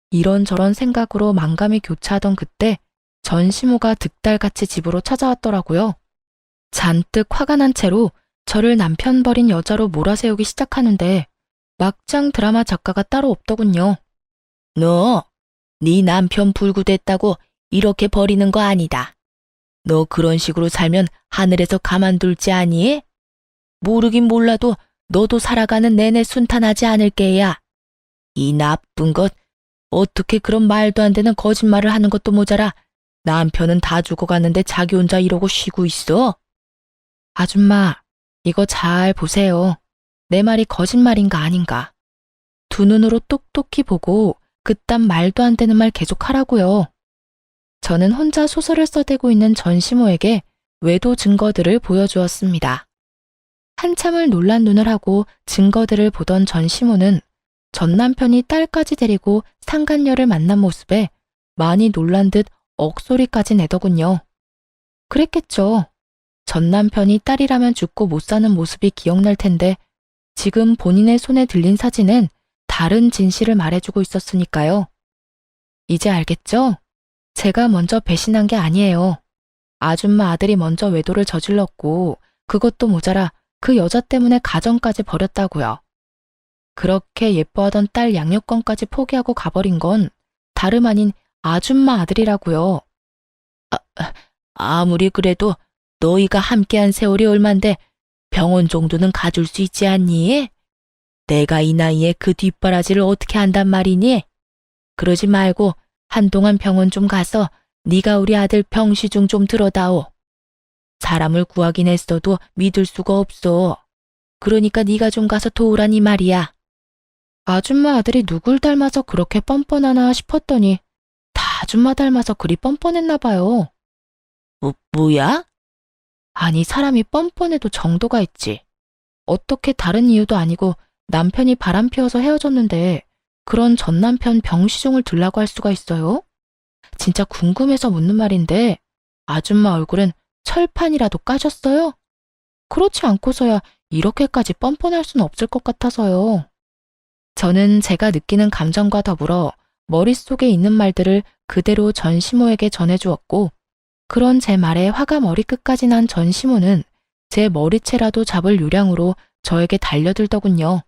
이런저런 생각으로 만감이 교차하던 그때 전시모가 득달같이 집으로 찾아왔더라고요. 잔뜩 화가 난 채로 저를 남편 버린 여자로 몰아세우기 시작하는데 막장 드라마 작가가 따로 없더군요. 너, 네 남편 불구됐다고 이렇게 버리는 거 아니다. 너 그런 식으로 살면 하늘에서 가만둘지 아니? 모르긴 몰라도 너도 살아가는 내내 순탄하지 않을 게야. 이 나쁜 것, 어떻게 그런 말도 안 되는 거짓말을 하는 것도 모자라 남편은 다 죽어가는데 자기 혼자 이러고 쉬고 있어? 아줌마, 이거 잘 보세요. 내 말이 거짓말인가 아닌가. 두 눈으로 똑똑히 보고 그딴 말도 안 되는 말 계속하라고요. 저는 혼자 소설을 써대고 있는 전시모에게 외도 증거들을 보여주었습니다. 한참을 놀란 눈을 하고 증거들을 보던 전시모는 전 남편이 딸까지 데리고 상간녀를 만난 모습에 많이 놀란 듯 억소리까지 내더군요. 그랬겠죠. 전 남편이 딸이라면 죽고 못 사는 모습이 기억날 텐데 지금 본인의 손에 들린 사진은 다른 진실을 말해주고 있었으니까요. 이제 알겠죠? 제가 먼저 배신한 게 아니에요. 아줌마 아들이 먼저 외도를 저질렀고 그것도 모자라 그 여자 때문에 가정까지 버렸다고요. 그렇게 예뻐하던 딸 양육권까지 포기하고 가버린 건 다름 아닌 아줌마 아들이라고요. 아무리 그래도 너희가 함께한 세월이 얼만데 병원 정도는 가줄 수 있지 않니? 내가 이 나이에 그 뒷바라지를 어떻게 한단 말이니? 그러지 말고 한동안 병원 좀 가서 네가 우리 아들 병시중 좀 들어다오. 사람을 구하긴 했어도 믿을 수가 없어. 그러니까 네가 좀 가서 도우라니 말이야. 아줌마 아들이 누굴 닮아서 그렇게 뻔뻔하나 싶었더니 다 아줌마 닮아서 그리 뻔뻔했나 봐요. 뭐야? 아니 사람이 뻔뻔해도 정도가 있지. 어떻게 다른 이유도 아니고 남편이 바람 피워서 헤어졌는데 그런 전 남편 병시종을 들라고 할 수가 있어요? 진짜 궁금해서 묻는 말인데 아줌마 얼굴은 철판이라도 까졌어요? 그렇지 않고서야 이렇게까지 뻔뻔할 수는 없을 것 같아서요. 저는 제가 느끼는 감정과 더불어 머릿속에 있는 말들을 그대로 전시모에게 전해주었고 그런 제 말에 화가 머리끝까지 난 전시모는 제 머리채라도 잡을 요량으로 저에게 달려들더군요.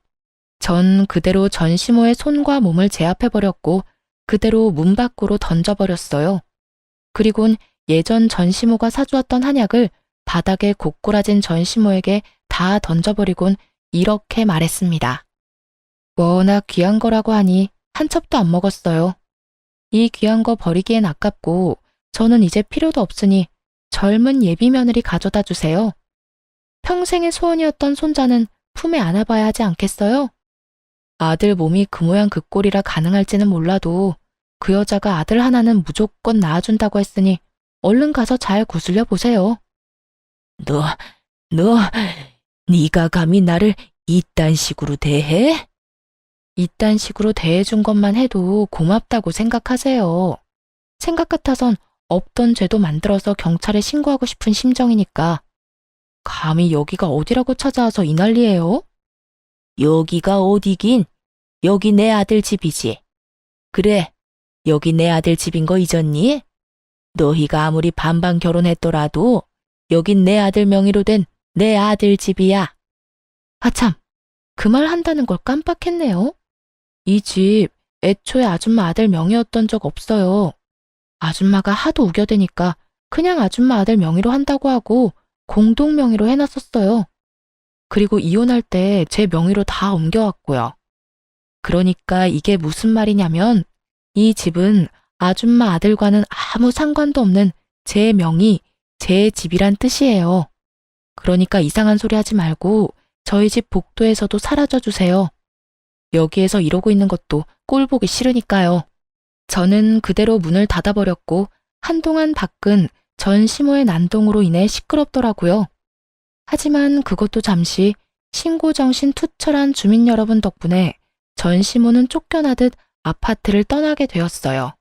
전 그대로 전시모의 손과 몸을 제압해버렸고 그대로 문 밖으로 던져버렸어요. 그리곤 예전 전시모가 사주었던 한약을 바닥에 고꾸라진 전시모에게 다 던져버리곤 이렇게 말했습니다. 워낙 귀한 거라고 하니 한 첩도 안 먹었어요. 이 귀한 거 버리기엔 아깝고 저는 이제 필요도 없으니 젊은 예비 며느리 가져다 주세요. 평생의 소원이었던 손자는 품에 안아봐야 하지 않겠어요? 아들 몸이 그 모양 그 꼴이라 가능할지는 몰라도 그 여자가 아들 하나는 무조건 낳아준다고 했으니 얼른 가서 잘 구슬려 보세요. 너, 네가 감히 나를 이딴 식으로 대해? 이딴 식으로 대해준 것만 해도 고맙다고 생각하세요. 생각 같아선 없던 죄도 만들어서 경찰에 신고하고 싶은 심정이니까. 감히 여기가 어디라고 찾아와서 이 난리예요? 여기가 어디긴? 여기 내 아들 집이지. 그래, 여기 내 아들 집인 거 잊었니? 너희가 아무리 반반 결혼했더라도 여긴 내 아들 명의로 된 내 아들 집이야. 아참, 그 말 한다는 걸 깜빡했네요. 이 집 애초에 아줌마 아들 명의였던 적 없어요. 아줌마가 하도 우겨대니까 그냥 아줌마 아들 명의로 한다고 하고 공동 명의로 해놨었어요. 그리고 이혼할 때 제 명의로 다 옮겨왔고요. 그러니까 이게 무슨 말이냐면 이 집은 아줌마 아들과는 아무 상관도 없는 제 명의, 제 집이란 뜻이에요. 그러니까 이상한 소리 하지 말고 저희 집 복도에서도 사라져 주세요. 여기에서 이러고 있는 것도 꼴 보기 싫으니까요. 저는 그대로 문을 닫아버렸고 한동안 밖은 전 시모의 난동으로 인해 시끄럽더라고요. 하지만 그것도 잠시 신고정신 투철한 주민 여러분 덕분에 전 시모는 쫓겨나듯 아파트를 떠나게 되었어요.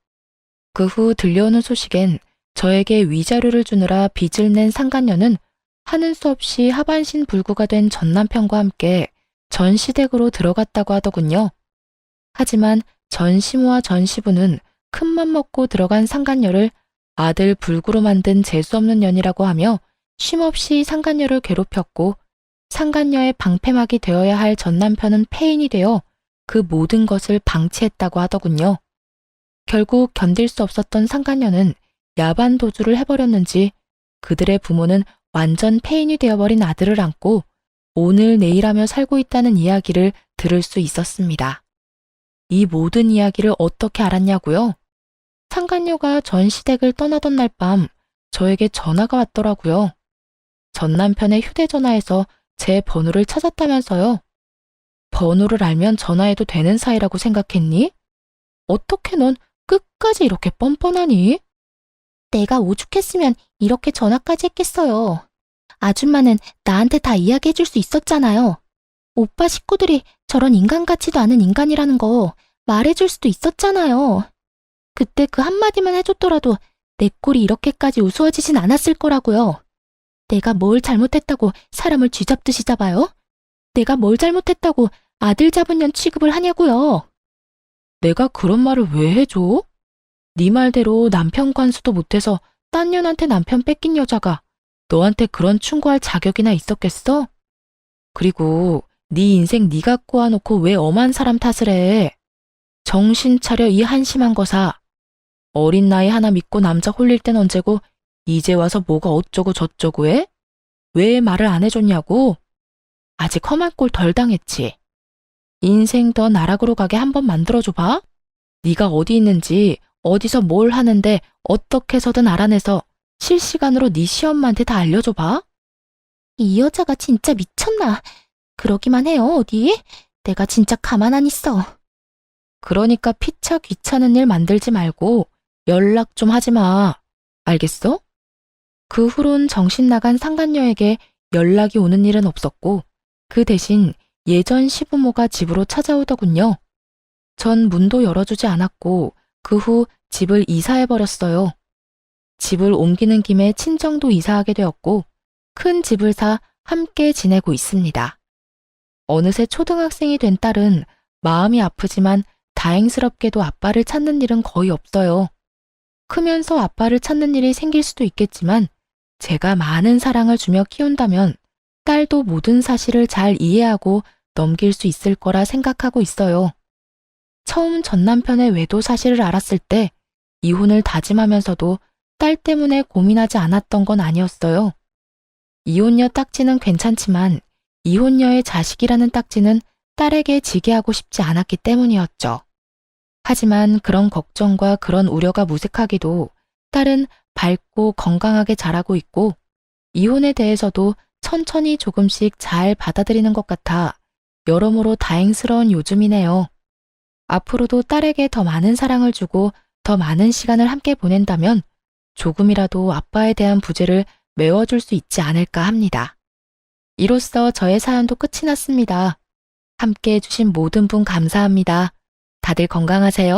그 후 들려오는 소식엔 저에게 위자료를 주느라 빚을 낸 상간녀는 하는 수 없이 하반신 불구가 된 전 남편과 함께 전 시댁으로 들어갔다고 하더군요. 하지만 전 시모와 전 시부는 큰맘 먹고 들어간 상간녀를 아들 불구로 만든 재수없는 년이라고 하며 쉼없이 상간녀를 괴롭혔고 상간녀의 방패막이 되어야 할 전 남편은 폐인이 되어 그 모든 것을 방치했다고 하더군요. 결국 견딜 수 없었던 상간녀는 야반 도주를 해버렸는지 그들의 부모는 완전 폐인이 되어버린 아들을 안고 오늘 내일 하며 살고 있다는 이야기를 들을 수 있었습니다. 이 모든 이야기를 어떻게 알았냐고요? 상간녀가 전 시댁을 떠나던 날 밤 저에게 전화가 왔더라고요. 전 남편의 휴대전화에서 제 번호를 찾았다면서요. 번호를 알면 전화해도 되는 사이라고 생각했니? 어떻게 넌 끝까지 이렇게 뻔뻔하니? 내가 오죽했으면 이렇게 전화까지 했겠어요. 아줌마는 나한테 다 이야기해줄 수 있었잖아요. 오빠 식구들이 저런 인간 같지도 않은 인간이라는 거 말해줄 수도 있었잖아요. 그때 그 한마디만 해줬더라도 내 꼴이 이렇게까지 우스워지진 않았을 거라고요. 내가 뭘 잘못했다고 사람을 쥐잡듯이 잡아요? 내가 뭘 잘못했다고 아들 잡은 년 취급을 하냐고요. 내가 그런 말을 왜 해줘? 네 말대로 남편 관수도 못해서 딴 년한테 남편 뺏긴 여자가 너한테 그런 충고할 자격이나 있었겠어? 그리고 네 인생 네가 꼬아놓고 왜 엄한 사람 탓을 해? 정신 차려 이 한심한 거사. 어린 나이 하나 믿고 남자 홀릴 땐 언제고 이제 와서 뭐가 어쩌고 저쩌고 해? 왜 말을 안 해줬냐고? 아직 험한 꼴 덜 당했지. 인생 더 나락으로 가게 한번 만들어줘봐. 네가 어디 있는지 어디서 뭘 하는데 어떻게 해서든 알아내서 실시간으로 네 시엄마한테 다 알려줘봐. 이 여자가 진짜 미쳤나? 그러기만 해요, 어디? 내가 진짜 가만 안 있어. 그러니까 피차 귀찮은 일 만들지 말고 연락 좀 하지 마. 알겠어? 그 후론 정신 나간 상간녀에게 연락이 오는 일은 없었고 그 대신 예전 시부모가 집으로 찾아오더군요. 전 문도 열어주지 않았고 그 후 집을 이사해버렸어요. 집을 옮기는 김에 친정도 이사하게 되었고 큰 집을 사 함께 지내고 있습니다. 어느새 초등학생이 된 딸은 마음이 아프지만 다행스럽게도 아빠를 찾는 일은 거의 없어요. 크면서 아빠를 찾는 일이 생길 수도 있겠지만 제가 많은 사랑을 주며 키운다면 딸도 모든 사실을 잘 이해하고 넘길 수 있을 거라 생각하고 있어요. 처음 전 남편의 외도 사실을 알았을 때 이혼을 다짐하면서도 딸 때문에 고민하지 않았던 건 아니었어요. 이혼녀 딱지는 괜찮지만 이혼녀의 자식이라는 딱지는 딸에게 지게 하고 싶지 않았기 때문이었죠. 하지만 그런 걱정과 그런 우려가 무색하기도 딸은 밝고 건강하게 자라고 있고 이혼에 대해서도 천천히 조금씩 잘 받아들이는 것 같아 여러모로 다행스러운 요즘이네요. 앞으로도 딸에게 더 많은 사랑을 주고 더 많은 시간을 함께 보낸다면 조금이라도 아빠에 대한 부재를 메워줄 수 있지 않을까 합니다. 이로써 저의 사연도 끝이 났습니다. 함께 해주신 모든 분 감사합니다. 다들 건강하세요.